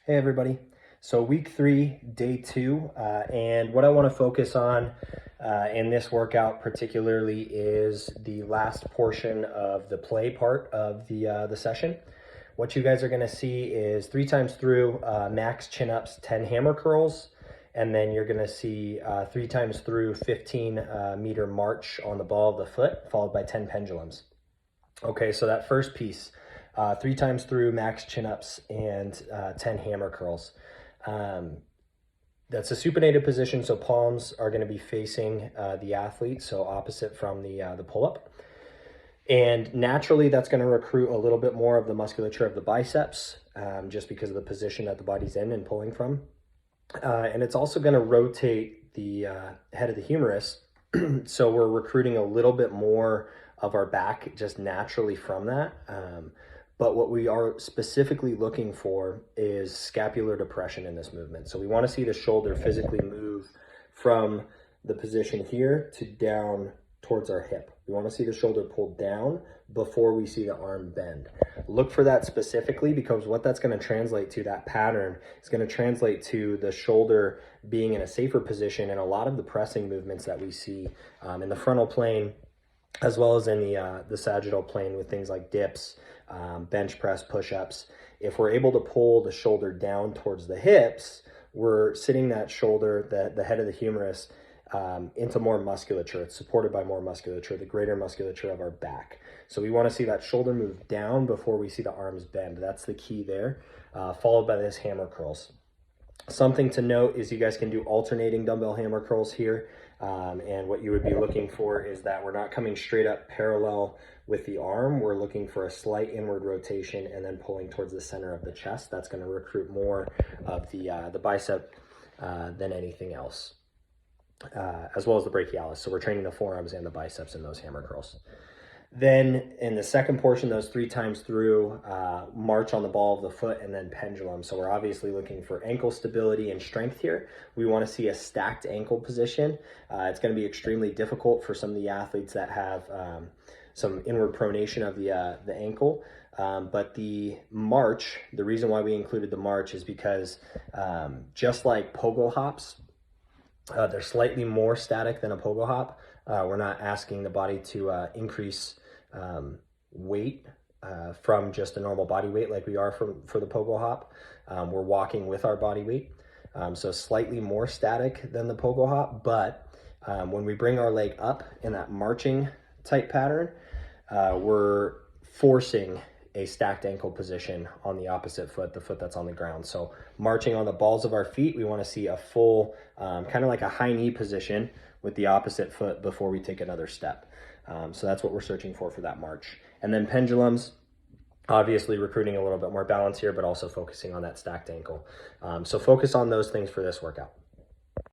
Hey everybody. So week 3, day 2, and what I want to focus on in this workout particularly is the last portion of the play part of the session. What you guys are going to see is 3 times through max chin-ups, 10 hammer curls, and then you're going to see 3 times through 15 meter march on the ball of the foot, followed by 10 pendulums. Okay, so that first piece, 3 times through max chin-ups and 10 hammer curls. That's a supinated position, so palms are going to be facing the athlete, so opposite from the pull-up. And naturally, that's going to recruit a little bit more of the musculature of the biceps, just because of the position that the body's in and pulling from. And it's also going to rotate the head of the humerus, so we're recruiting a little bit more of our back just naturally from that. But what we are specifically looking for is scapular depression in this movement. So we want to see the shoulder physically move from the position here to down towards our hip. We want to see the shoulder pull down before we see the arm bend. Look for that specifically, because what that's going to translate to, that pattern, is going to translate to the shoulder being in a safer position in a lot of the pressing movements that we see in the frontal plane, as well as in the sagittal plane with things like dips, bench press, push-ups. If we're able to pull the shoulder down towards the hips, we're sitting that shoulder, the head of the humerus, into more musculature. It's supported by more musculature, the greater musculature of our back. So we want to see that shoulder move down before we see the arms bend. That's the key there, followed by this hammer curls. Something to note is you guys can do alternating dumbbell hammer curls here. And what you would be looking for is that we're not coming straight up parallel with the arm. We're looking for a slight inward rotation and then pulling towards the center of the chest. That's going to recruit more of the bicep than anything else, as well as the brachialis. So we're training the forearms and the biceps in those hammer curls. Then in the second portion, those 3 times through, march on the ball of the foot and then pendulum. So we're obviously looking for ankle stability and strength here. We want to see a stacked ankle position. It's going to be extremely difficult for some of the athletes that have some inward pronation of the ankle. But the march, the reason why we included the march is because just like pogo hops, they're slightly more static than a pogo hop. We're not asking the body to increase weight from just a normal body weight like we are for the pogo hop. We're walking with our body weight. So slightly more static than the pogo hop, but when we bring our leg up in that marching type pattern, we're forcing a stacked ankle position on the opposite foot, the foot that's on the ground. So marching on the balls of our feet, we want to see a full, kind of like a high knee position with the opposite foot before we take another step. So that's what we're searching for that march. And then pendulums, obviously recruiting a little bit more balance here, but also focusing on that stacked ankle. So focus on those things for this workout.